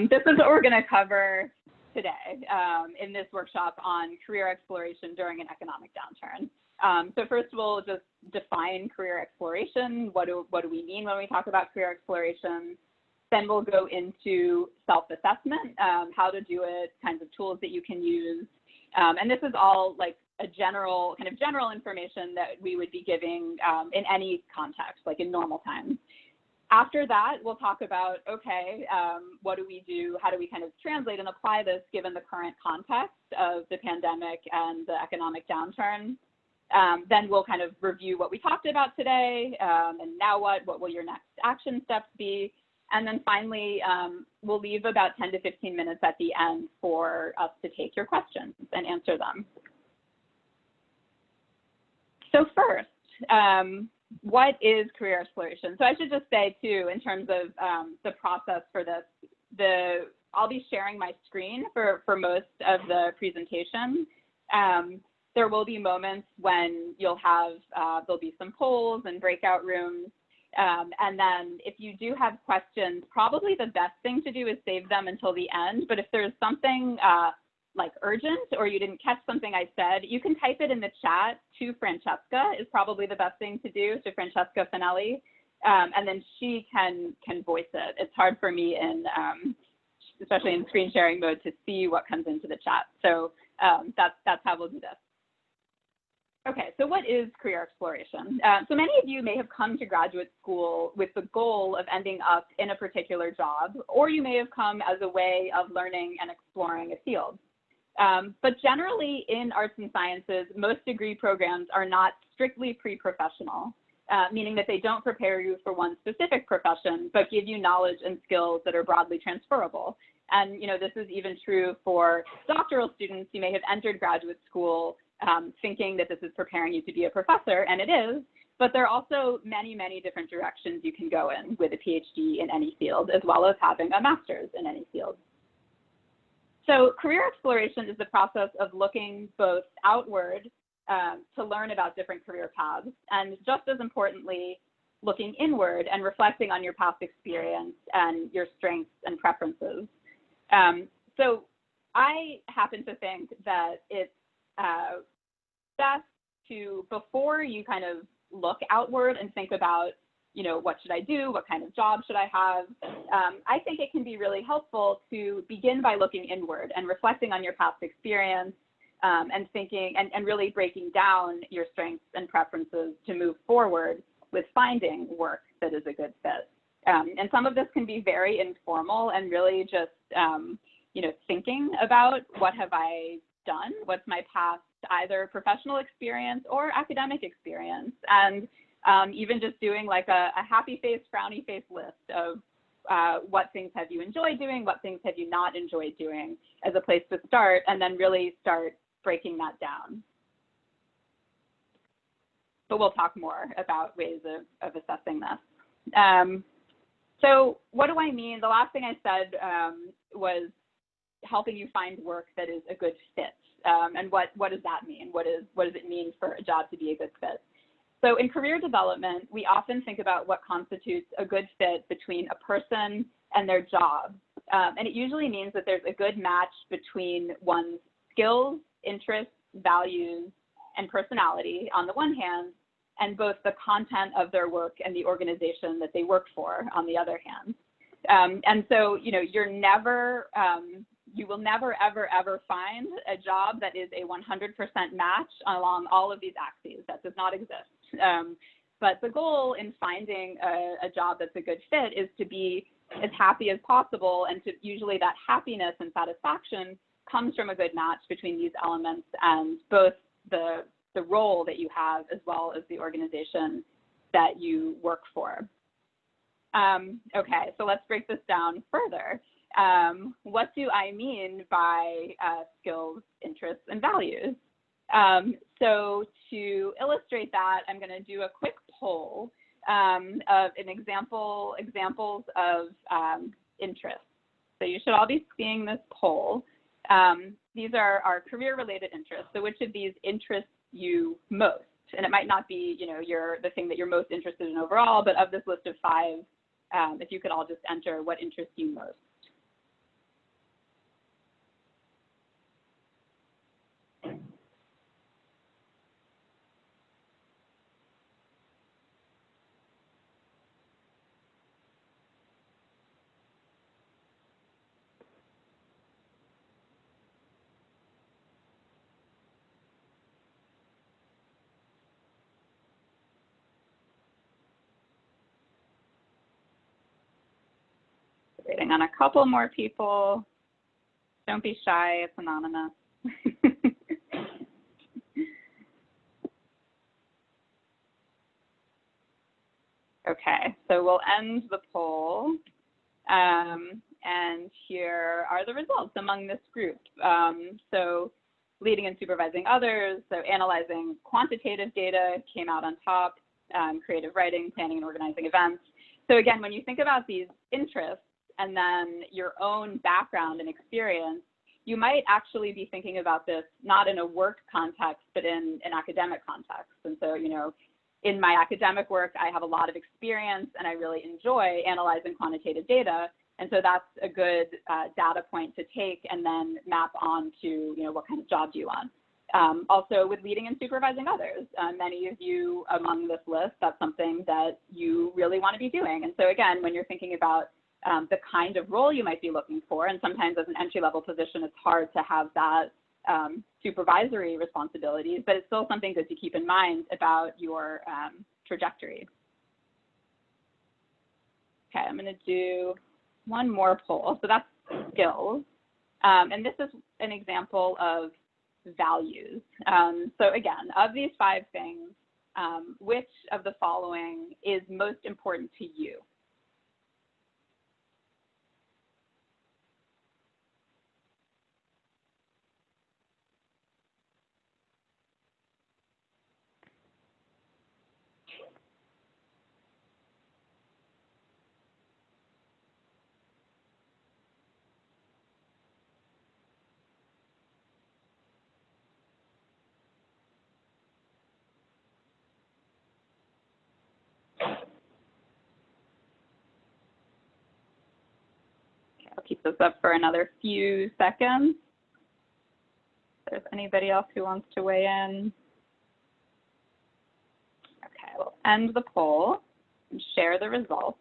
This is what we're going to cover today in this workshop on career exploration during an economic downturn. So first we'll just define career exploration. What do we mean when we talk about career exploration? Then we'll go into self-assessment, how to do it, kinds of tools that you can use. And this is all like a general information that we would be giving in any context, like in normal times. After that, we'll talk about, okay, what do we do? How do we kind of translate and apply this given the current context of the pandemic and the economic downturn? Then we'll kind of review what we talked about today, and now what will your next action steps be? And then finally, we'll leave about 10 to 15 minutes at the end for us to take your questions and answer them. So first, what is career exploration? So I should just say too, in terms of the process for this, I'll be sharing my screen for most of the presentation. There will be moments when you'll have, there'll be some polls and breakout rooms. And then if you do have questions, probably the best thing to do is save them until the end. But if there's something like urgent or you didn't catch something I said, you can type it in the chat to Francesca is probably the best thing to do, to Francesca Finelli. And then she can voice it. It's hard for me especially in screen sharing mode to see what comes into the chat. So that's how we'll do this. Okay, so what is career exploration? So many of you may have come to graduate school with the goal of ending up in a particular job, or you may have come as a way of learning and exploring a field. But generally in arts and sciences, most degree programs are not strictly pre-professional, meaning that they don't prepare you for one specific profession, but give you knowledge and skills that are broadly transferable. And this is even true for doctoral students. You may have entered graduate school thinking that this is preparing you to be a professor, and it is, but there are also many, many different directions you can go in with a PhD in any field, as well as having a master's in any field. So career exploration is the process of looking both outward to learn about different career paths, and just as importantly, looking inward and reflecting on your past experience and your strengths and preferences. So I happen to think that it's best to, before you kind of look outward and think about, what should I do? What kind of job should I have? I think it can be really helpful to begin by looking inward and reflecting on your past experience and thinking and really breaking down your strengths and preferences to move forward with finding work that is a good fit. And some of this can be very informal and really just, thinking about what have I done? What's my past either professional experience or academic experience? And even just doing like a happy face, frowny face list of what things have you enjoyed doing, what things have you not enjoyed doing as a place to start, and then really start breaking that down. But we'll talk more about ways of assessing this. So what do I mean? The last thing I said was helping you find work that is a good fit. And what does that mean? What does it mean for a job to be a good fit? So in career development, we often think about what constitutes a good fit between a person and their job. And it usually means that there's a good match between one's skills, interests, values, and personality on the one hand, and both the content of their work and the organization that they work for on the other hand. And so, you will never, ever, ever find a job that is a 100% match along all of these axes. That does not exist. But the goal in finding a job that's a good fit is to be as happy as possible, and to usually that happiness and satisfaction comes from a good match between these elements and both the role that you have as well as the organization that you work for. Okay, so let's break this down further. What do I mean by skills, interests, and values? So to illustrate that, I'm going to do a quick poll of examples of interests. So you should all be seeing this poll. These are our career-related interests. So which of these interests you most? And it might not be, the thing that you're most interested in overall, but of this list of 5, if you could all just enter what interests you most. on a couple more people. Don't be shy, it's anonymous. Okay, so we'll end the poll. And here are the results among this group. So leading and supervising others, so analyzing quantitative data came out on top, creative writing, planning and organizing events. So again, when you think about these interests and then your own background and experience, you might actually be thinking about this not in a work context, but in an academic context. And so, you know, in my academic work, I have a lot of experience and I really enjoy analyzing quantitative data. And so that's a good data point to take and then map on to, you know, what kind of job do you want. Also with leading and supervising others, many of you among this list, that's something that you really want to be doing. And so again, when you're thinking about the kind of role you might be looking for, and sometimes as an entry-level position, it's hard to have that supervisory responsibilities, but it's still something good to keep in mind about your trajectory. Okay, I'm going to do one more poll. So that's skills. And this is an example of values. So again, of these 5 things, which of the following is most important to you? I'll keep this up for another few seconds. If there's anybody else who wants to weigh in. Okay, we'll end the poll and share the results.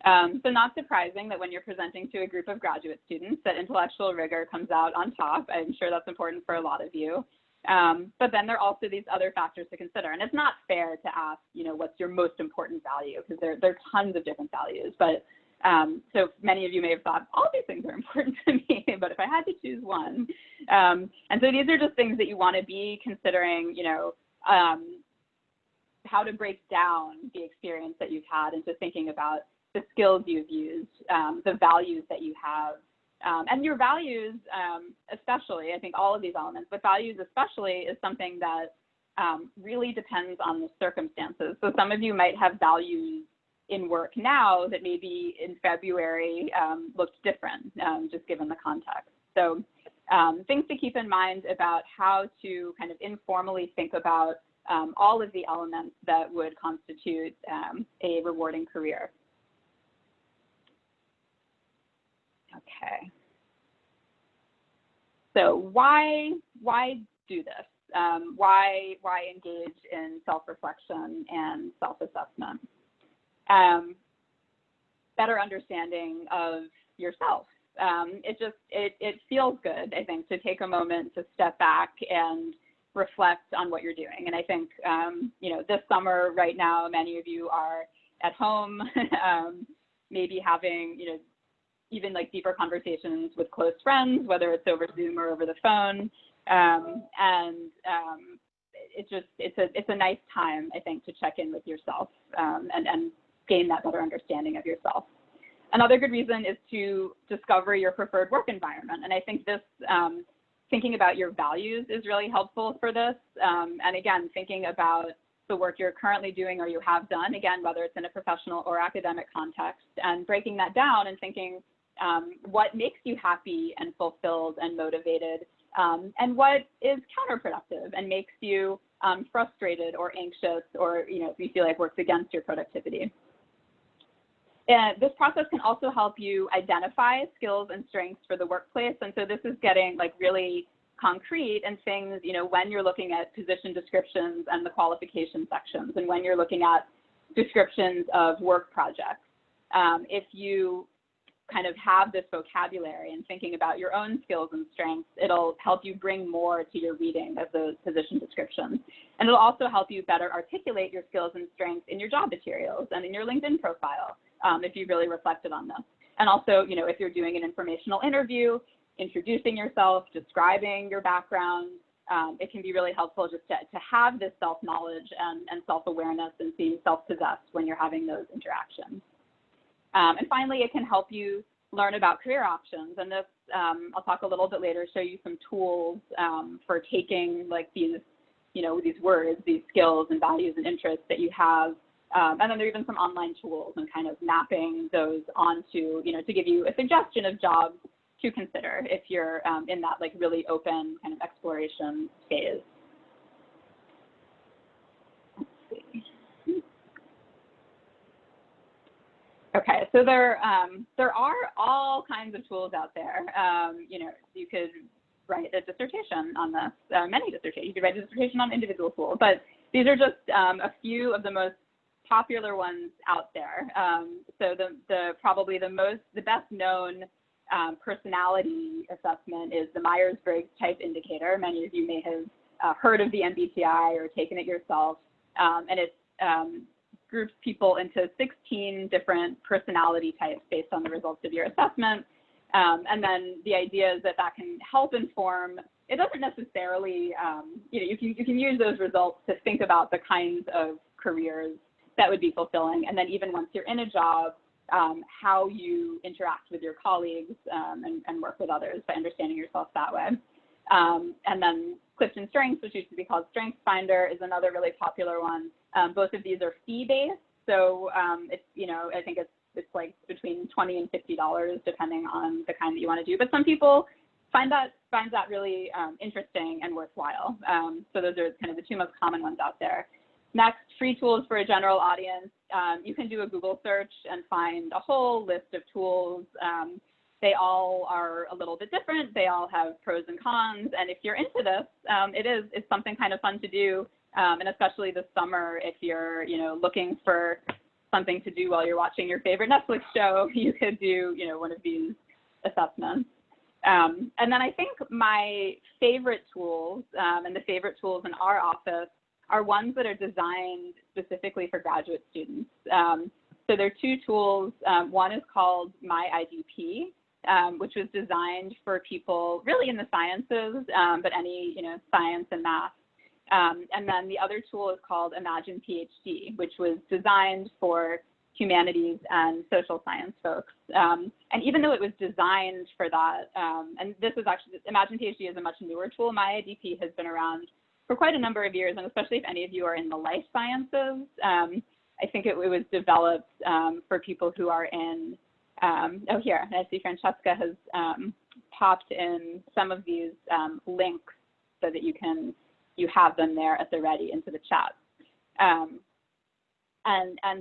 So not surprising that when you're presenting to a group of graduate students that intellectual rigor comes out on top. I'm sure that's important for a lot of you. But then there are also these other factors to consider. And it's not fair to ask, you know, what's your most important value, because there are tons of different values. But so many of you may have thought, all these things are important to me, but if I had to choose one. And so these are just things that you want to be considering, you know, how to break down the experience that you've had into thinking about the skills you've used, the values that you have, and your values especially. I think all of these elements, but values especially is something that really depends on the circumstances. So some of you might have values in work now that maybe in February looked different, just given the context. So things to keep in mind about how to kind of informally think about all of the elements that would constitute a rewarding career. Okay. So why do this? Why engage in self-reflection and self-assessment? Better understanding of yourself. It feels good, I think, to take a moment to step back and reflect on what you're doing. And I think, you know, this summer right now, many of you are at home, maybe having, you know, even like deeper conversations with close friends, whether it's over Zoom or over the phone. It's a nice time, I think, to check in with yourself and gain that better understanding of yourself. Another good reason is to discover your preferred work environment. And I think this, thinking about your values is really helpful for this. And again, thinking about the work you're currently doing or you have done, again, whether it's in a professional or academic context, and breaking that down and thinking what makes you happy and fulfilled and motivated, and what is counterproductive and makes you frustrated or anxious, or, you know, if you feel like works against your productivity. And this process can also help you identify skills and strengths for the workplace. And so this is getting like really concrete and things, you know, when you're looking at position descriptions and the qualification sections, and when you're looking at descriptions of work projects. If you kind of have this vocabulary and thinking about your own skills and strengths, it'll help you bring more to your reading of those position descriptions. And it'll also help you better articulate your skills and strengths in your job materials and in your LinkedIn profile, if you really reflected on this. And also, you know, if you're doing an informational interview, introducing yourself, describing your background, it can be really helpful just to have this self-knowledge and self-awareness and being self-possessed when you're having those interactions. And finally, it can help you learn about career options. And this, I'll talk a little bit later, show you some tools for taking like these, you know, these words, these skills and values and interests that you have. And then there are even some online tools and kind of mapping those onto, you know, to give you a suggestion of jobs to consider if you're in that like really open kind of exploration phase. Let's see. Okay, so there are all kinds of tools out there. You know, you could write a dissertation on this, many dissertations. You could write a dissertation on individual tools, but these are just a few of the most popular ones out there. So probably the best known personality assessment is the Myers-Briggs Type Indicator. Many of you may have heard of the MBTI or taken it yourself, and it groups people into 16 different personality types based on the results of your assessment. And then the idea is that can help inform. It doesn't necessarily, you know, you can use those results to think about the kinds of careers that would be fulfilling. And then even once you're in a job, how you interact with your colleagues and work with others by understanding yourself that way. And then Clifton Strengths, which used to be called Strengths Finder, is another really popular one. Both of these are fee-based, so it's, you know, I think it's like between $20 and $50 depending on the kind that you want to do. But some people find that really interesting and worthwhile. So those are kind of the two most common ones out there. Next, free tools for a general audience. You can do a Google search and find a whole list of tools. They all are a little bit different. They all have pros and cons. And if you're into this, it's something kind of fun to do. And especially this summer, if you're, you know, looking for something to do while you're watching your favorite Netflix show, you could do, you know, one of these assessments. And then I think my favorite tools and the favorite tools in our office are ones that are designed specifically for graduate students. So there are two tools. One is called My IDP, which was designed for people really in the sciences, but any, you know, science and math. And then the other tool is called Imagine PhD, which was designed for humanities and social science folks. And even though it was designed for that, and this is actually, Imagine PhD is a much newer tool. My IDP has been around for quite a number of years, and especially if any of you are in the life sciences, I think it was developed for people who are in, oh here, I see Francesca has popped in some of these links so that you have them there at the ready into the chat. And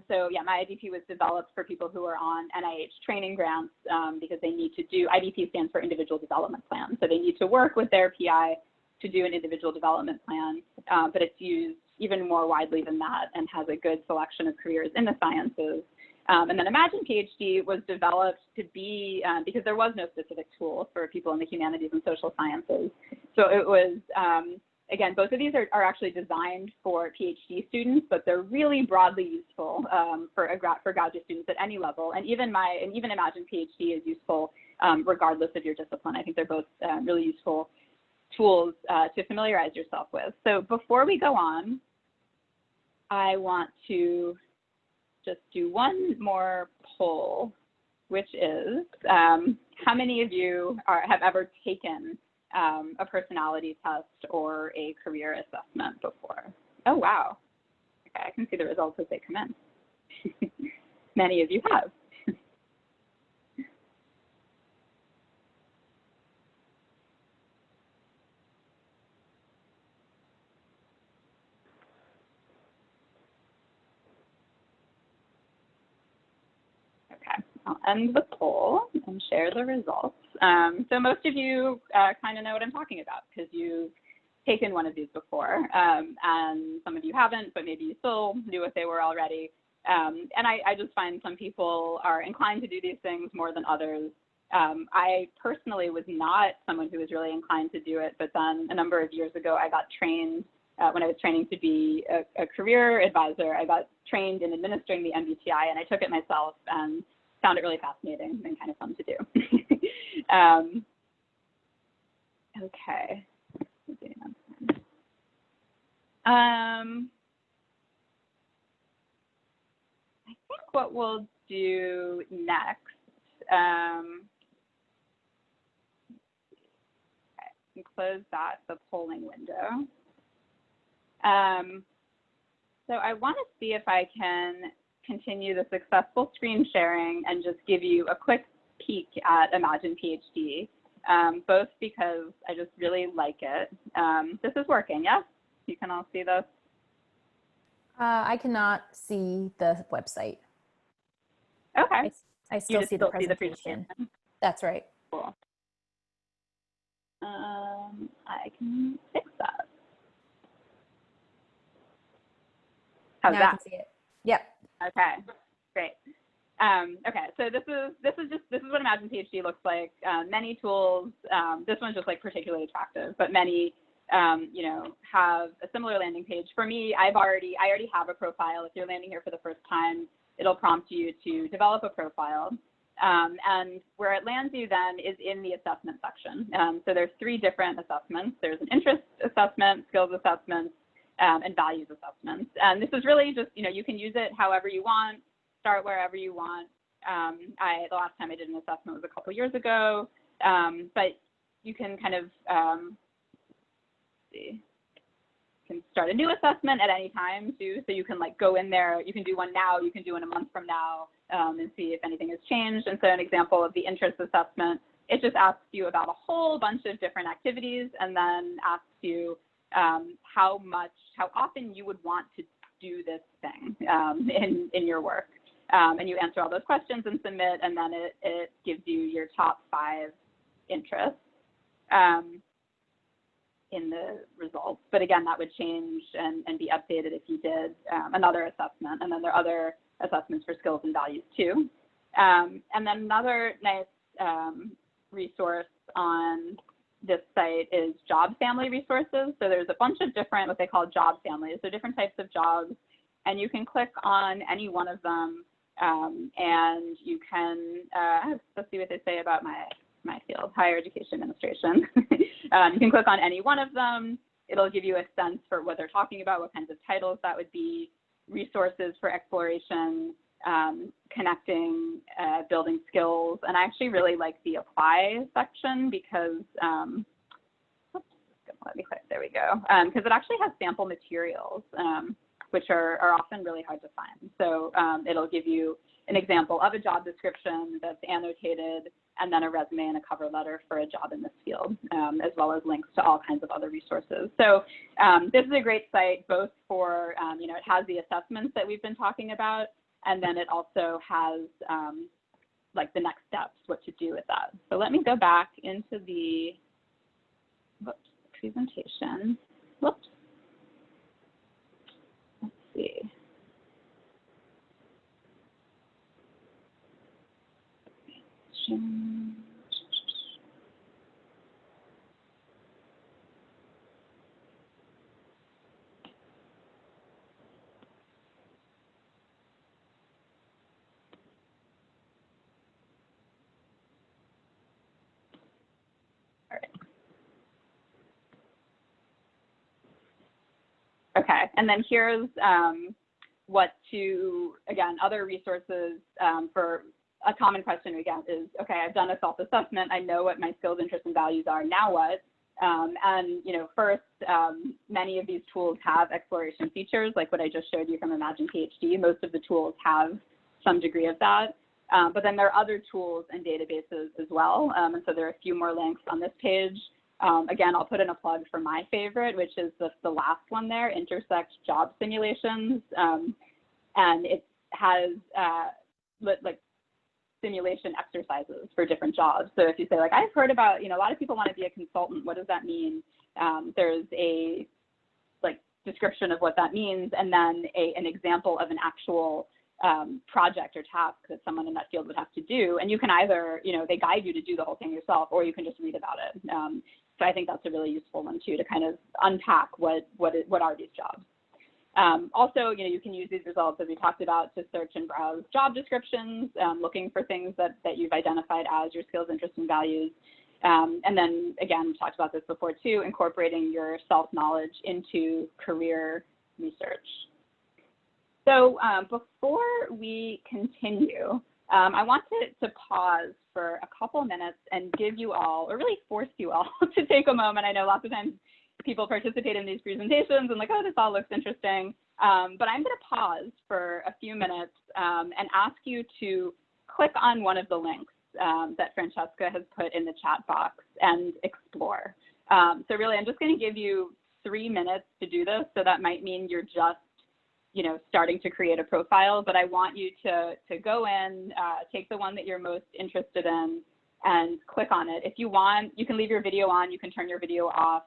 so, yeah, my IDP was developed for people who are on NIH training grants because they need to do, IDP stands for Individual Development Plan. So they need to work with their PI to do an individual development plan, but it's used even more widely than that and has a good selection of careers in the sciences. And then Imagine PhD was developed to be, because there was no specific tool for people in the humanities and social sciences. So it was, again, both of these are actually designed for PhD students, but they're really broadly useful for graduate students at any level. And even Imagine PhD is useful regardless of your discipline. I think they're both really useful tools to familiarize yourself with. So before we go on, I want to just do one more poll, which is how many of you have ever taken a personality test or a career assessment before? Oh, wow. Okay, I can see the results as they come in. Many of you have. I'll end the poll and share the results. So most of you kind of know what I'm talking about because you've taken one of these before, and some of you haven't, but maybe you still knew what they were already. And I just find some people are inclined to do these things more than others. I personally was not someone who was really inclined to do it, but then a number of years ago, I got trained when I was training to be a career advisor. I got trained in administering the MBTI, and I took it myself and found it really fascinating and kind of fun to do. Okay. I think what we'll do next, and close that, the polling window. So I want to see if I can continue the successful screen sharing and just give you a quick peek at Imagine PhD, both because I just really like it. This is working, yes? You can all see this? I cannot see the website. Okay. I still see the presentation. That's right. Cool. I can fix that. How's now that? I can see it. Yep. Okay, great. Okay, so this is what Imagine PhD looks like. Many tools. This one's just like particularly attractive, but many you know, have a similar landing page. For me, I already have a profile. If you're landing here for the first time, it'll prompt you to develop a profile. And where it lands you then is in the assessment section. So there's 3 different assessments. There's an interest assessment, skills assessment, and values assessments. And this is really just, you know, you can use it however you want, start wherever you want. The last time I did an assessment was a couple years ago, but you can kind of, you can start a new assessment at any time too. So you can like go in there, you can do one now, you can do one a month from now, and see if anything has changed. And so an example of the interest assessment, it just asks you about a whole bunch of different activities and then asks you how often you would want to do this thing in your work. And you answer all those questions and submit, and then it gives you your top 5 interests in the results. But again, that would change and be updated if you did another assessment. And then there are other assessments for skills and values too. And then another nice resource on this site is job family resources. So there's a bunch of different, what they call job families, so different types of jobs, and you can click on any one of them, and you can, let's see what they say about my field, higher education administration. You can click on any one of them. It'll give you a sense for what they're talking about, what kinds of titles that would be, resources for exploration, connecting, building skills. And I actually really like the apply section because, oops, let me click, there we go. Because it actually has sample materials, which are often really hard to find. So it'll give you an example of a job description that's annotated, and then a resume and a cover letter for a job in this field, as well as links to all kinds of other resources. So this is a great site, both for, you know, it has the assessments that we've been talking about, and then it also has like the next steps, what to do with that. So let me go back into the presentation. Whoops. Let's see. Okay, and then here's what to, again, other resources for a common question we get is, okay, I've done a self-assessment, I know what my skills, interests, and values are, now what? And, you know, first, many of these tools have exploration features, like what I just showed you from Imagine PhD. Most of the tools have some degree of that. But then there are other tools and databases as well. And so there are a few more links on this page. Again, I'll put in a plug for my favorite, which is the last one there, Intersect Job Simulations. And it has like simulation exercises for different jobs. So if you say like, I've heard about, you know, a lot of people want to be a consultant, what does that mean? There's a like description of what that means, and then an example of an actual project or task that someone in that field would have to do. And you can either, you know, they guide you to do the whole thing yourself, or you can just read about it. So I think that's a really useful one too, to kind of unpack what are these jobs. Also, you can use these results, as we talked about, to search and browse job descriptions, looking for things that you've identified as your skills, interests, and values. And then, again, we talked about this before too, incorporating your self-knowledge into career research. So before we continue, I want to pause for a couple minutes and give you all, or really force you all to take a moment. I know lots of times people participate in these presentations and like, oh, this all looks interesting. But I'm going to pause for a few minutes and ask you to click on one of the links that Francesca has put in the chat box and explore. So really, I'm just going to give you 3 minutes to do this. So that might mean you're just, starting to create a profile, but I want you to go in, take the one that you're most interested in and click on it. If you want, you can leave your video on, you can turn your video off,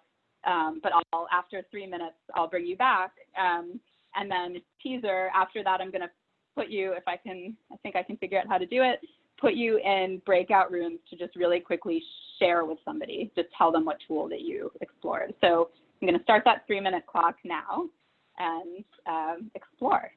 but after 3 minutes, I'll bring you back. And then teaser, after that, I'm gonna put you, I think I can figure out how to do it, put you in breakout rooms to just really quickly share with somebody, just tell them what tool that you explored. So I'm gonna start that 3-minute clock now and explore.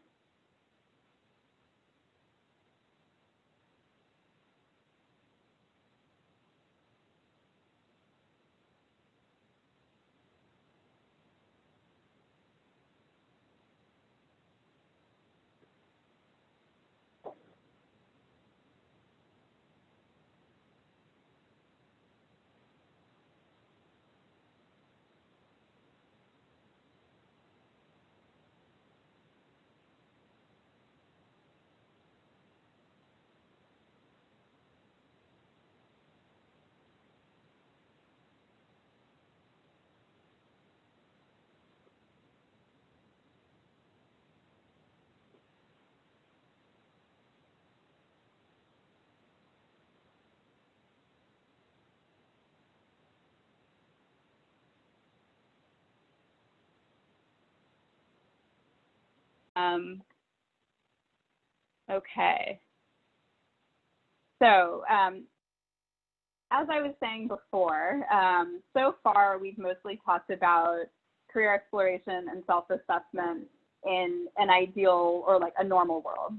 Okay. So as I was saying before, so far we've mostly talked about career exploration and self-assessment in an ideal or like a normal world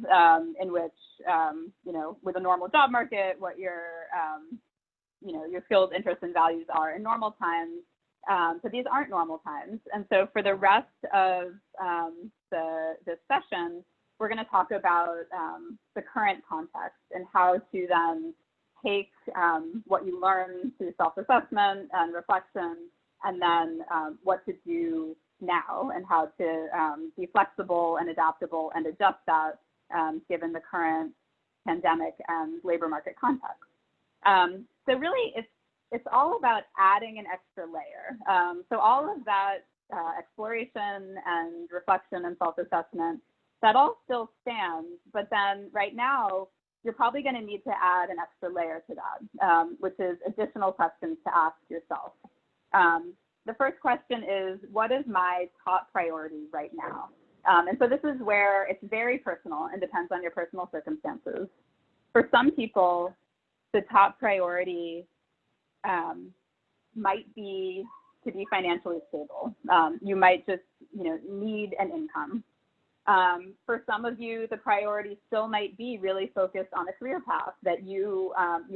in which, with a normal job market, what your skills, interests, and values are in normal times. So these aren't normal times. And so for the rest of this session, we're going to talk about the current context and how to then take what you learn through self-assessment and reflection, and then what to do now and how to be flexible and adaptable and adjust that given the current pandemic and labor market context. So really, it's all about adding an extra layer. So all of that exploration and reflection and self-assessment, that all still stands, but then right now, you're probably going to need to add an extra layer to that, which is additional questions to ask yourself. The first question is, what is my top priority right now? And so this is where it's very personal and depends on your personal circumstances. For some people, the top priority might be to be financially stable. You might just, need an income. For some of you, the priority still might be really focused on a career path that you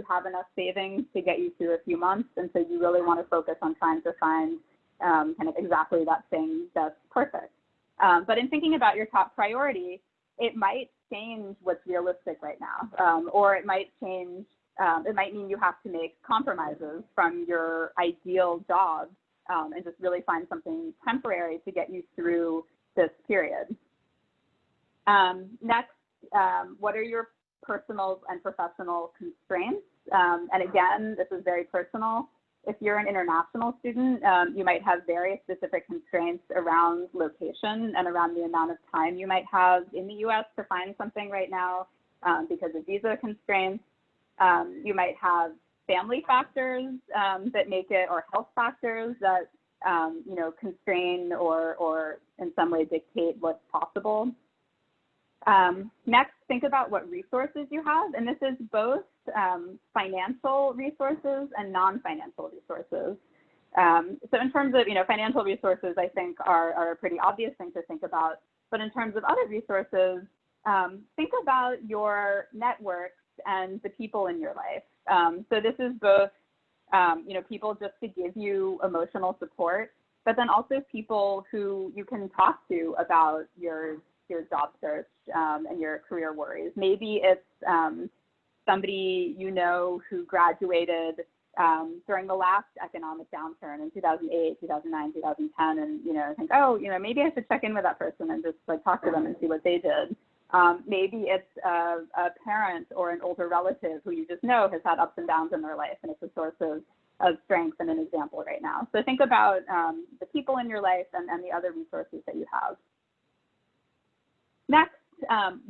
have enough savings to get you through a few months, and so you really want to focus on trying to find kind of exactly that thing that's perfect. But in thinking about your top priority, it might change what's realistic right now, or it might change. It might mean you have to make compromises from your ideal job and just really find something temporary to get you through this period. Next, what are your personal and professional constraints? And again, this is very personal. If you're an international student, you might have very specific constraints around location and around the amount of time you might have in the US to find something right now because of visa constraints. You might have family factors that make it, or health factors that, constrain or in some way dictate what's possible. Next, think about what resources you have, and this is both financial resources and non-financial resources. So in terms of, financial resources, I think are a pretty obvious thing to think about. But in terms of other resources, think about your networks and the people in your life. So this is both, people just to give you emotional support, but then also people who you can talk to about your job search and your career worries. Maybe it's somebody who graduated during the last economic downturn in 2008, 2009, 2010, and think, maybe I should check in with that person and just talk to them and see what they did. Maybe it's a parent or an older relative who you just know has had ups and downs in their life, and it's a source of strength and an example right now. So think about the people in your life and the other resources that you have. Next,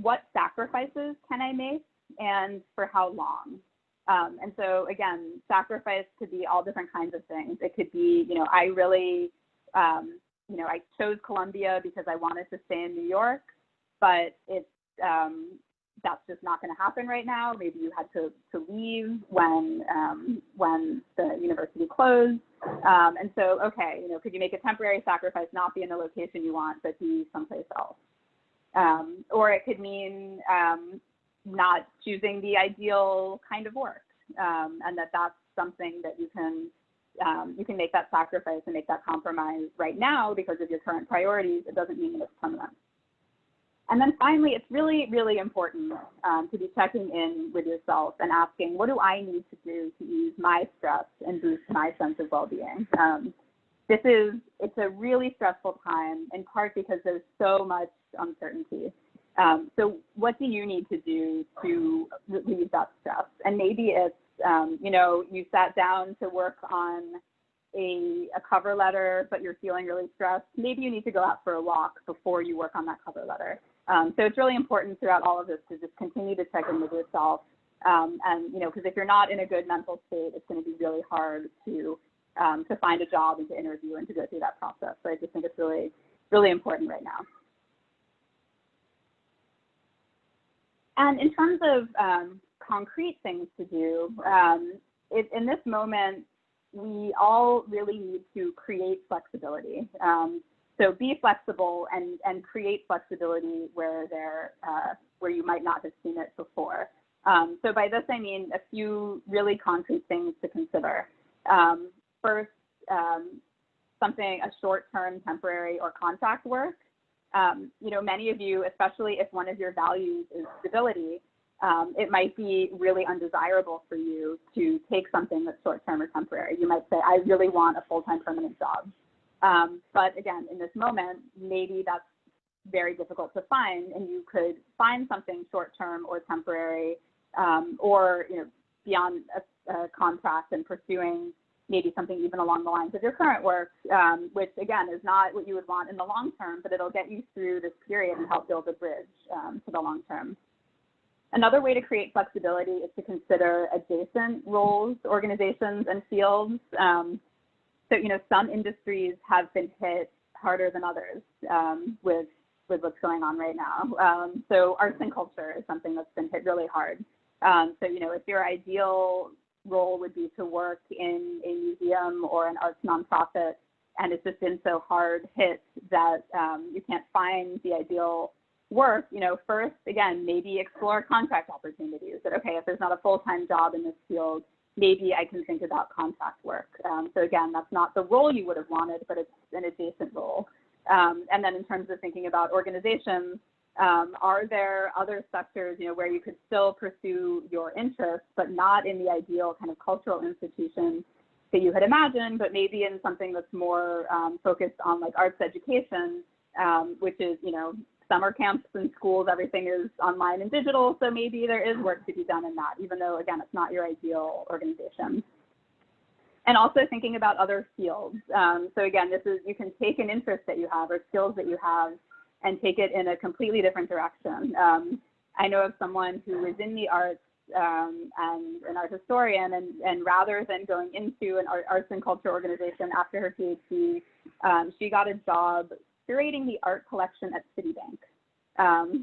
what sacrifices can I make and for how long? And so again, sacrifice could be all different kinds of things. It could be, I really, I chose Columbia because I wanted to stay in New York, but it's, that's just not going to happen right now. Maybe you had to leave when the university closed. And so, okay, could you make a temporary sacrifice, not be in the location you want, but be someplace else? Or it could mean not choosing the ideal kind of work, and that's something that you can make that sacrifice and make that compromise right now because of your current priorities. It doesn't mean that it's permanent. And then finally, it's really, really important to be checking in with yourself and asking, what do I need to do to ease my stress and boost my sense of well-being? It's a really stressful time, in part because there's so much uncertainty. So what do you need to do to relieve that stress? And maybe it's, you sat down to work on a cover letter, but you're feeling really stressed. Maybe you need to go out for a walk before you work on that cover letter. So it's really important throughout all of this to just continue to check in with yourself. And, because if you're not in a good mental state, it's going to be really hard to find a job and to interview and to go through that process. So I just think it's really, really important right now. And in terms of concrete things to do, in this moment, we all really need to create flexibility. So be flexible and create flexibility where you might not have seen it before. So by this, I mean a few really concrete things to consider. First, a short-term, temporary, or contract work. Many of you, especially if one of your values is stability, it might be really undesirable for you to take something that's short-term or temporary. You might say, I really want a full-time permanent job. But again, in this moment, maybe that's very difficult to find, and you could find something short-term or temporary, or beyond a contract and pursuing maybe something even along the lines of your current work, which again is not what you would want in the long term, but it'll get you through this period and help build a bridge to the long term. Another way to create flexibility is to consider adjacent roles, organizations, and fields. So, some industries have been hit harder than others with what's going on right now. So arts and culture is something that's been hit really hard. So, if your ideal role would be to work in a museum or an arts nonprofit, and it's just been so hard hit that you can't find the ideal work, first, again, maybe explore contract opportunities. That, okay, if there's not a full-time job in this field, maybe I can think about contract work. So again, that's not the role you would have wanted, but it's an adjacent role. And then in terms of thinking about organizations, are there other sectors, where you could still pursue your interests, but not in the ideal kind of cultural institution that you had imagined, but maybe in something that's more focused on like arts education, which is, summer camps and schools, everything is online and digital. So maybe there is work to be done in that, even though, again, it's not your ideal organization. And also thinking about other fields. So again, you can take an interest that you have or skills that you have and take it in a completely different direction. I know of someone who is in the arts and an art historian, and rather than going into an arts and culture organization after her PhD, she got a job curating the art collection at Citibank.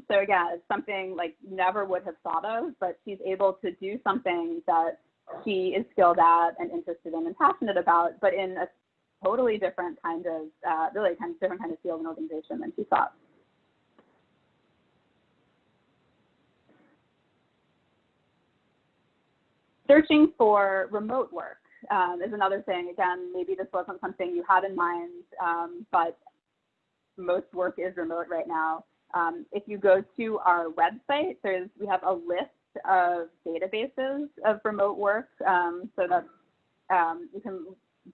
So again, it's something like never would have thought of, but she's able to do something that she is skilled at and interested in and passionate about, but in totally different kind of, really kind of different kind of field and organization than she thought. Searching for remote work is another thing. Again, maybe this wasn't something you had in mind, but most work is remote right now. If you go to our website, we have a list of databases of remote work, so that you can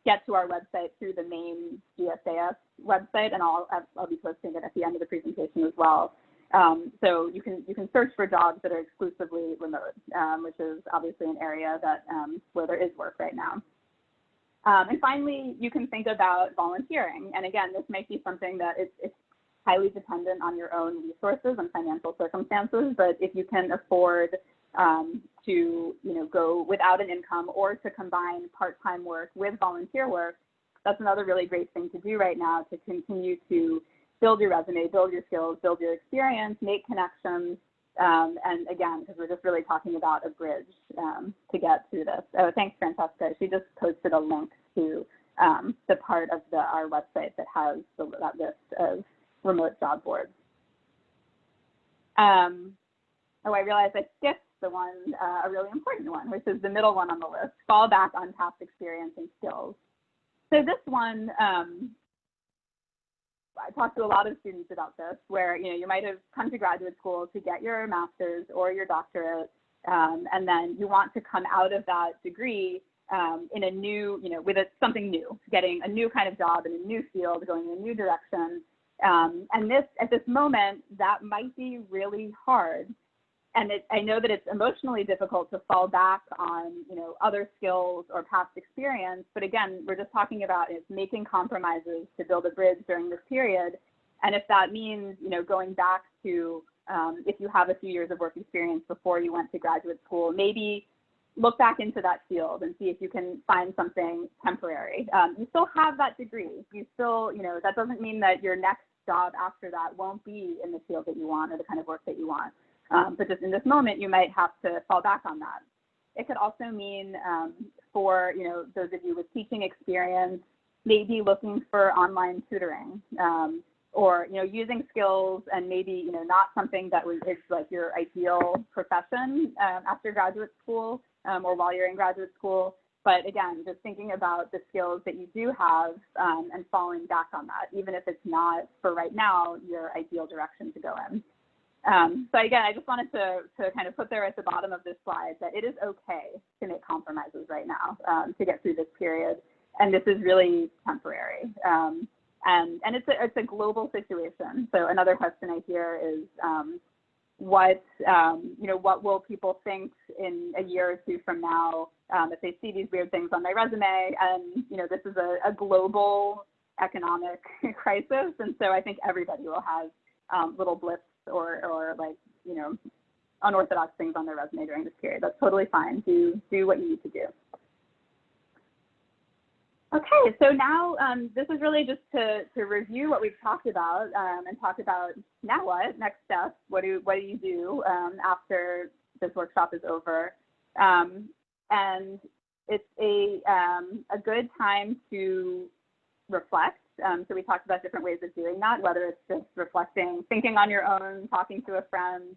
get to our website through the main GSAS website, and I'll be posting it at the end of the presentation as well. So you can search for jobs that are exclusively remote, which is obviously an area that where there is work right now. And finally, you can think about volunteering. And again, this might be something that it's highly dependent on your own resources and financial circumstances, but if you can afford to go without an income or to combine part-time work with volunteer work, that's another really great thing to do right now to continue to build your resume, build your skills, build your experience, make connections, and again, because we're just really talking about a bridge to get through this. Oh, thanks, Francesca. She just posted a link to the part of our website that has that list of remote job boards. Oh, I realized I skipped the one, a really important one, which is the middle one on the list, fall back on past experience and skills. So this one, I talked to a lot of students about this, where you might have come to graduate school to get your master's or your doctorate, and then you want to come out of that degree in a new, with something new, getting a new kind of job in a new field, going in a new direction. And at this moment, that might be really hard. And I know that it's emotionally difficult to fall back on, other skills or past experience. But again, we're just talking about making compromises to build a bridge during this period. And if that means, going back to, if you have a few years of work experience before you went to graduate school, maybe look back into that field and see if you can find something temporary. You still have that degree. You still, that doesn't mean that your next job after that won't be in the field that you want or the kind of work that you want. But just in this moment, you might have to fall back on that. It could also mean for those of you with teaching experience, maybe looking for online tutoring, or using skills and maybe not something that is like your ideal profession after graduate school or while you're in graduate school. But again, just thinking about the skills that you do have and falling back on that, even if it's not for right now your ideal direction to go in. So again, I just wanted to kind of put there at the bottom of this slide that it is okay to make compromises right now to get through this period, and this is really temporary. And it's a global situation. So another question I hear is, what will people think in a year or two from now if they see these weird things on my resume? And this is a global economic crisis, and so I think everybody will have little blips or like, unorthodox things on their resume during this period. That's totally fine. Do what you need to do. Okay, so now this is really just to review what we've talked about and talk about now what, next steps, what do you do after this workshop is over. And it's a good time to reflect. So we talked about different ways of doing that, whether it's just reflecting, thinking on your own, talking to a friend,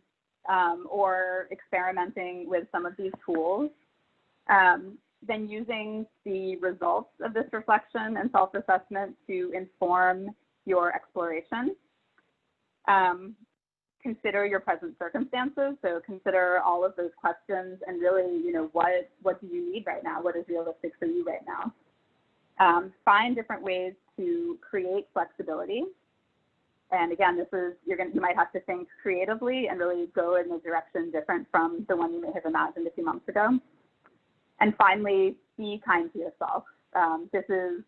or experimenting with some of these tools. Then using the results of this reflection and self-assessment to inform your exploration. Consider your present circumstances. So consider all of those questions and really, what do you need right now? What is realistic for you right now? Find different ways to create flexibility. And again, this is, you might have to think creatively and really go in a direction different from the one you may have imagined a few months ago. And finally, be kind to yourself. This is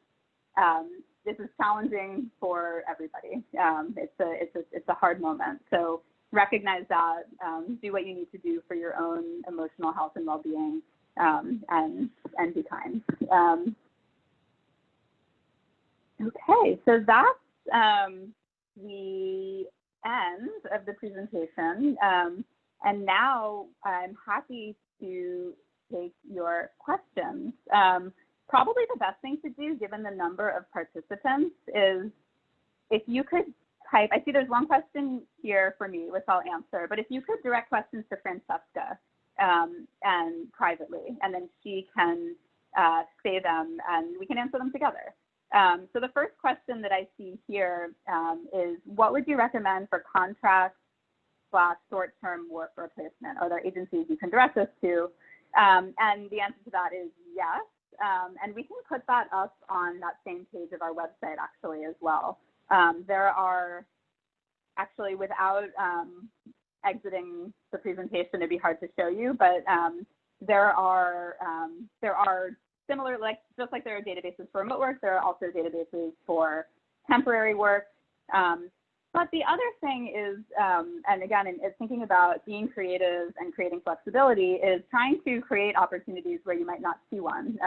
challenging for everybody. It's a hard moment. So recognize that, do what you need to do for your own emotional health and well-being, and be kind. Okay, so that's the end of the presentation. And now I'm happy to take your questions. probably the best thing to do, given the number of participants, is if you could type, I see there's one question here for me, which I'll answer, but if you could direct questions to Francesca and privately, and then she can say them and we can answer them together. So the first question that I see here is, what would you recommend for contract / short-term work replacement? Are there agencies you can direct us to? And the answer to that is yes. And we can put that up on that same page of our website actually as well. There are actually, without exiting the presentation, it'd be hard to show you, but there are similar, like just like there are databases for remote work, there are also databases for temporary work. But the other thing is, and again, it's thinking about being creative and creating flexibility, is trying to create opportunities where you might not see one.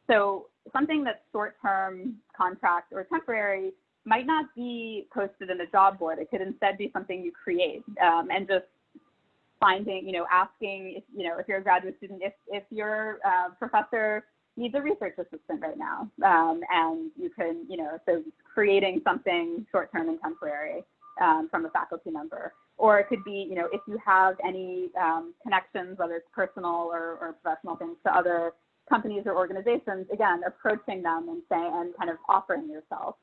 So something that's short-term, contract, or temporary might not be posted in a job board. It could instead be something you create, and just finding, asking, if you're a graduate student, if your professor needs a research assistant right now, and you can, so creating something short-term and temporary from a faculty member. Or it could be, if you have any connections, whether it's personal or professional things, to other companies or organizations, again, approaching them and saying, and kind of offering yourself,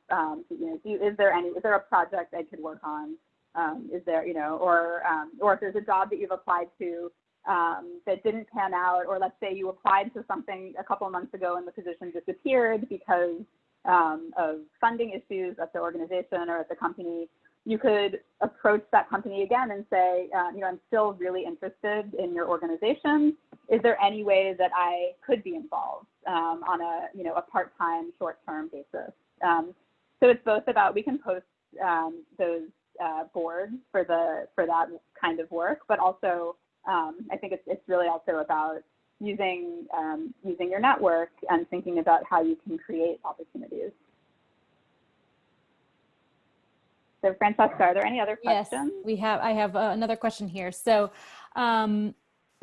is there a project I could work on? Is there, or if there's a job that you've applied to that didn't pan out, or let's say you applied to something a couple of months ago and the position disappeared because of funding issues at the organization or at the company, you could approach that company again and say, I'm still really interested in your organization. Is there any way that I could be involved on a part-time, short-term basis? So it's both about, we can post those boards for that kind of work, but also I think it's really also about using your network and thinking about how you can create opportunities. So Francesca, are there any other questions? Yes, I have another question here. So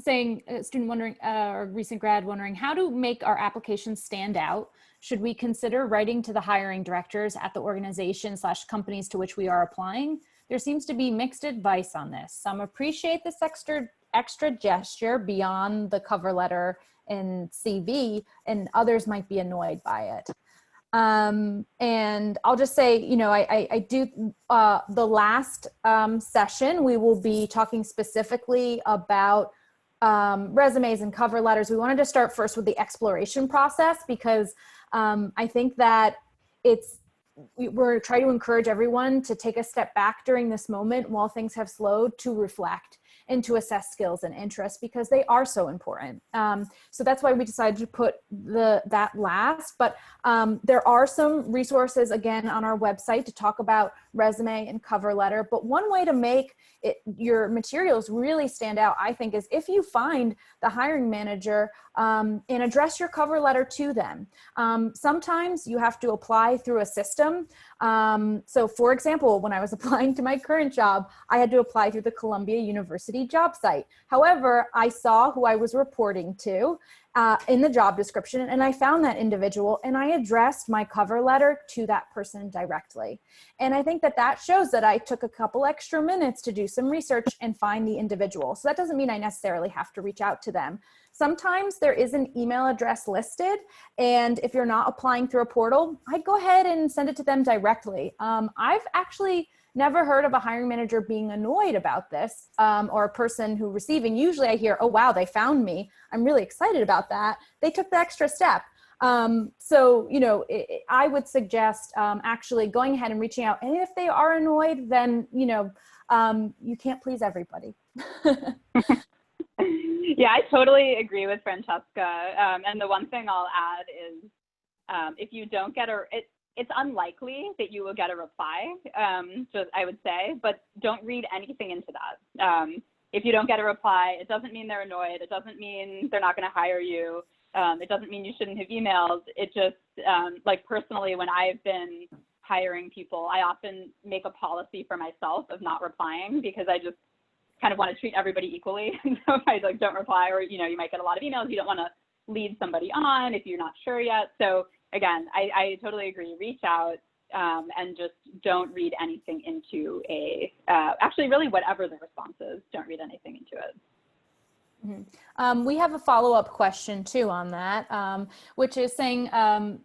saying a student wondering, or recent grad wondering, how to make our applications stand out? Should we consider writing to the hiring directors at the organization / companies to which we are applying? There seems to be mixed advice on this. Some appreciate this extra gesture beyond the cover letter and CV, and others might be annoyed by it. And I'll just say, I do, the last session, we will be talking specifically about resumes and cover letters. We wanted to start first with the exploration process because I think that we're trying to encourage everyone to take a step back during this moment while things have slowed, to reflect and to assess skills and interests, because they are so important. So that's why we decided to put that last, but there are some resources again on our website to talk about resume and cover letter. But one way to make your materials really stand out, I think, is if you find the hiring manager and address your cover letter to them. Sometimes you have to apply through a system. So for example, when I was applying to my current job, I had to apply through the Columbia University job site. However, I saw who I was reporting to in the job description, and I found that individual and I addressed my cover letter to that person directly. And I think that shows that I took a couple extra minutes to do some research and find the individual. So that doesn't mean I necessarily have to reach out to them. Sometimes there is an email address listed, and if you're not applying through a portal, I'd go ahead and send it to them directly. I've actually never heard of a hiring manager being annoyed about this, or a person who receiving. Usually I hear, oh wow, they found me, I'm really excited about that, they took the extra step. So I would suggest actually going ahead and reaching out, and if they are annoyed, then you can't please everybody. Yeah, I totally agree with Francesca. And the one thing I'll add is if you don't get it's unlikely that you will get a reply, I would say, but don't read anything into that. If you don't get a reply, it doesn't mean they're annoyed. It doesn't mean they're not going to hire you. It doesn't mean you shouldn't have emailed. It just, like personally, when I've been hiring people, I often make a policy for myself of not replying, because I just kind of want to treat everybody equally. So if I don't reply, or you might get a lot of emails, you don't want to lead somebody on if you're not sure yet. So again, I totally agree. Reach out and just don't read anything into actually really whatever the response is, don't read anything into it. We have a follow-up question too on that, which is saying,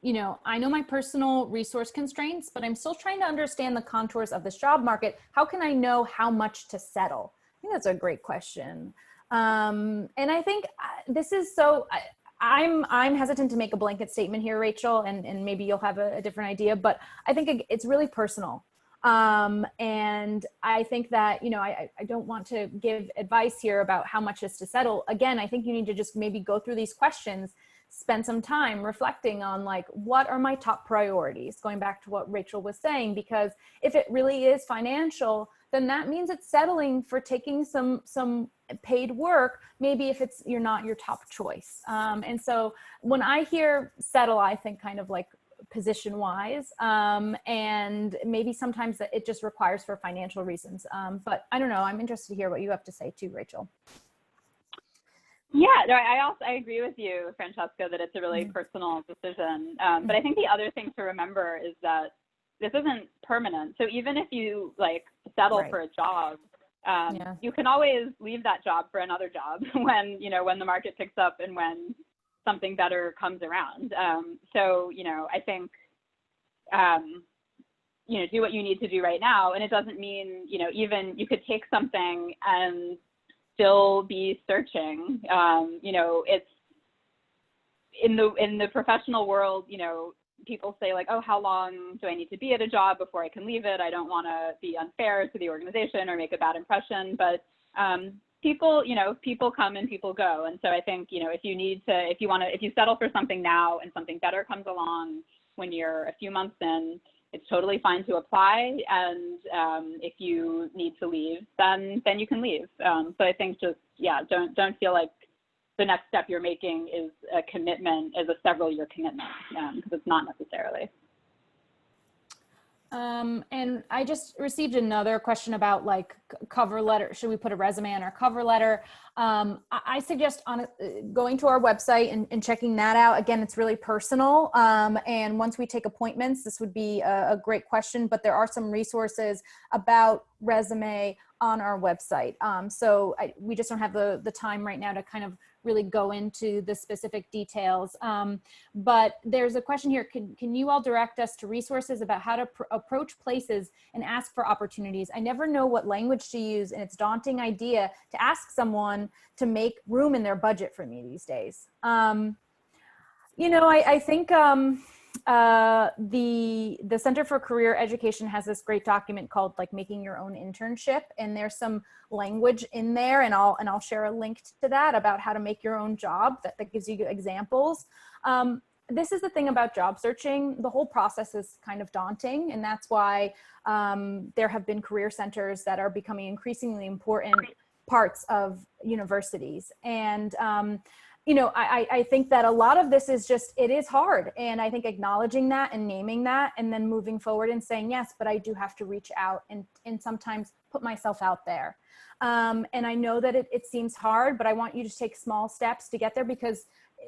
you know, I know my personal resource constraints, but I'm still trying to understand the contours of this job market. How can I know how much to settle? I think that's a great question. And I think this is so, I'm hesitant to make a blanket statement here, Rachel, and maybe you'll have a different idea, but I think it's really personal. And I think that, you know, I don't want to give advice here about how much is to settle. Again, I think you need to just maybe go through these questions, spend some time reflecting on like, what are my top priorities? Going back to what Rachel was saying, because if it really is financial, then that means it's settling for taking some paid work, maybe if you're not your top choice. And so when I hear settle, I think kind of like position wise, and maybe sometimes that it just requires for financial reasons. But I don't know, I'm interested to hear what you have to say too, Rachel. Yeah, no, I agree with you, Francesca, that it's a really personal decision. But I think the other thing to remember is that this isn't permanent. So even if you like settle for a job, you can always leave that job for another job when the market picks up and when something better comes around. So, you know, I think, you know, do what you need to do right now. And it doesn't mean, you know, even you could take something and still be searching. You know, it's in the professional world, you know, people say like, oh, how long do I need to be at a job before I can leave it? I don't want to be unfair to the organization or make a bad impression, but people come and people go. And so I think, you know, if you settle for something now and something better comes along when you're a few months in, it's totally fine to apply. And if you need to leave, then you can leave. So I think just, don't feel like the next step you're making is a commitment, is a several-year commitment, because it's not necessarily. And I just received another question about like cover letter. Should we put a resume on our cover letter? I suggest going to our website and checking that out. Again, it's really personal. And once we take appointments, this would be a great question, but there are some resources about resume on our website. So we just don't have the time right now to kind of really go into the specific details. But there's a question here. Can you all direct us to resources about how to approach places and ask for opportunities? I never know what language to use, and it's a daunting idea to ask someone to make room in their budget for me these days. You know, I think the Center for Career Education has this great document called like Making Your Own Internship, and there's some language in there, and I'll share a link to that about how to make your own job that gives you examples. This is the thing about job searching. The whole process is kind of daunting, and that's why there have been career centers that are becoming increasingly important parts of universities. And you know, I think that a lot of this is just, it is hard. And I think acknowledging that and naming that and then moving forward and saying, yes, but I do have to reach out and sometimes put myself out there. And I know that it seems hard, but I want you to take small steps to get there, because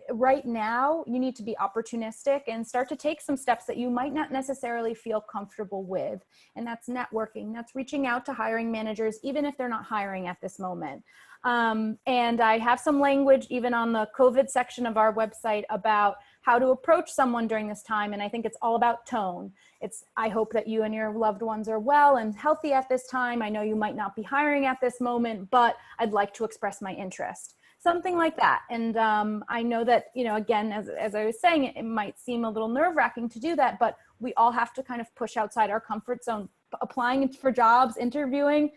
right now you need to be opportunistic and start to take some steps that you might not necessarily feel comfortable with. And that's networking, that's reaching out to hiring managers, even if they're not hiring at this moment. And I have some language even on the COVID section of our website about how to approach someone during this time. And I think it's all about tone. I hope that you and your loved ones are well and healthy at this time. I know you might not be hiring at this moment, but I'd like to express my interest. Something like that. And I know that, you know, again, as I was saying, it might seem a little nerve-wracking to do that, but we all have to kind of push outside our comfort zone. Applying for jobs, interviewing,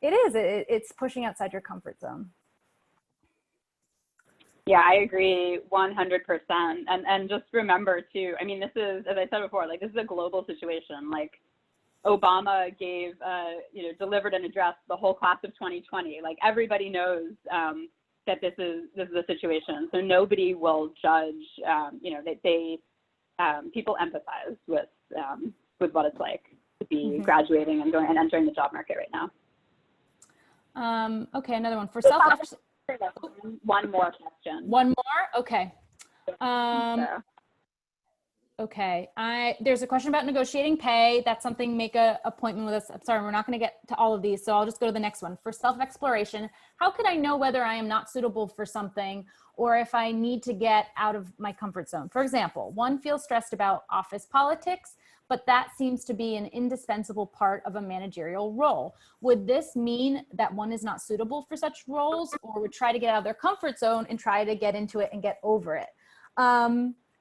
it's pushing outside your comfort zone. Yeah, I agree 100%. And just remember too, I mean, this is, as I said before, like this is a global situation. Like Obama gave, delivered an address to the whole class of 2020. Like everybody knows that this is a situation. So nobody will judge, people empathize with what it's like to be graduating and entering the job market right now. Okay, another one for One more question. One more? Okay. So. Okay, there's a question about negotiating pay. That's something, make a appointment with us. I'm sorry, we're not going to get to all of these, so I'll just go to the next one. For self-exploration, how could I know whether I am not suitable for something or if I need to get out of my comfort zone? For example, one feels stressed about office politics, but that seems to be an indispensable part of a managerial role. Would this mean that one is not suitable for such roles, or would try to get out of their comfort zone and try to get into it and get over it?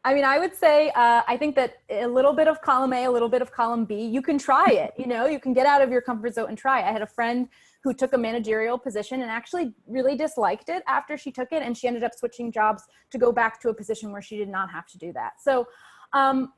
I mean, I would say, I think that a little bit of column A, a little bit of column B, you can try it, you know, you can get out of your comfort zone and try it. I had a friend who took a managerial position and actually really disliked it after she took it. And she ended up switching jobs to go back to a position where she did not have to do that. So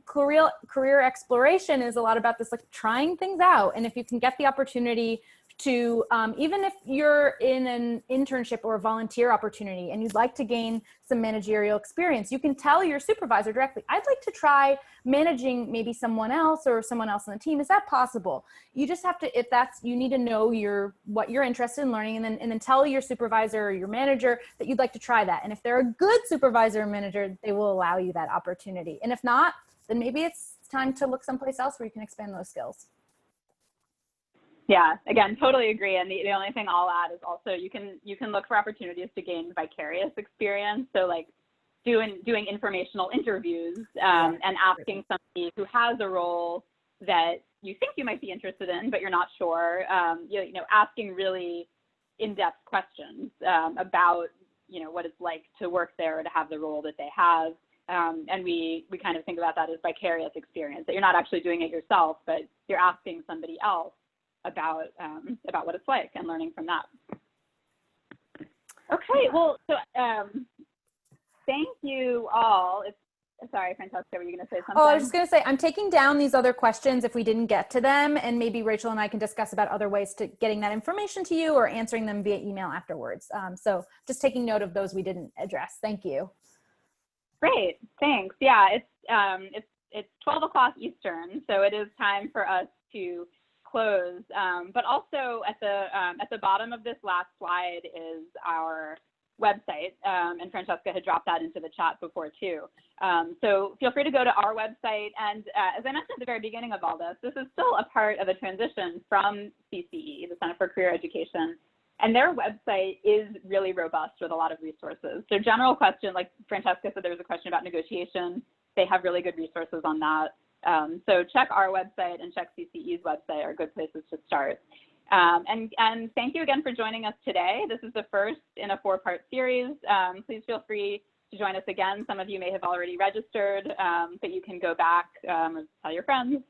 career exploration is a lot about this, like trying things out. And if you can get the opportunity to, even if you're in an internship or a volunteer opportunity and you'd like to gain some managerial experience, you can tell your supervisor directly, I'd like to try managing maybe someone else or someone else on the team. Is that possible? You just have to, if that's, you need to know what you're interested in learning, and then tell your supervisor or your manager that you'd like to try that. And if they're a good supervisor or manager, they will allow you that opportunity. And if not, then maybe it's time to look someplace else where you can expand those skills. Yeah, again, totally agree. And the only thing I'll add is also you can look for opportunities to gain vicarious experience. So like doing informational interviews and asking somebody who has a role that you think you might be interested in, but you're not sure. You know, asking really in-depth questions about, you know, what it's like to work there or to have the role that they have. And we kind of think about that as vicarious experience, that you're not actually doing it yourself, but you're asking somebody else about what it's like and learning from that. Okay, well, so thank you all. Sorry, Francesca, were you going to say something? Oh, I was just going to say, I'm taking down these other questions if we didn't get to them, and maybe Rachel and I can discuss about other ways to getting that information to you or answering them via email afterwards. So just taking note of those we didn't address. Thank you. Great, thanks. Yeah, it's 12 o'clock Eastern, so it is time for us to close. But also at the bottom of this last slide is our website, and Francesca had dropped that into the chat before too. So feel free to go to our website. And as I mentioned at the very beginning of all this is still a part of a transition from CCE, the Center for Career Education. And their website is really robust with a lot of resources. So general question, like Francesca said, there was a question about negotiation. They have really good resources on that. So check our website and check CCE's website are good places to start. And thank you again for joining us today. This is the first in a 4-part series. Please feel free to join us again. Some of you may have already registered, but you can go back or tell your friends.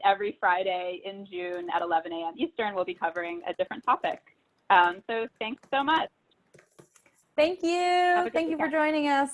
Every Friday in June at 11 a.m. Eastern, we'll be covering a different topic. So thanks so much. Thank you. Thank you for joining us.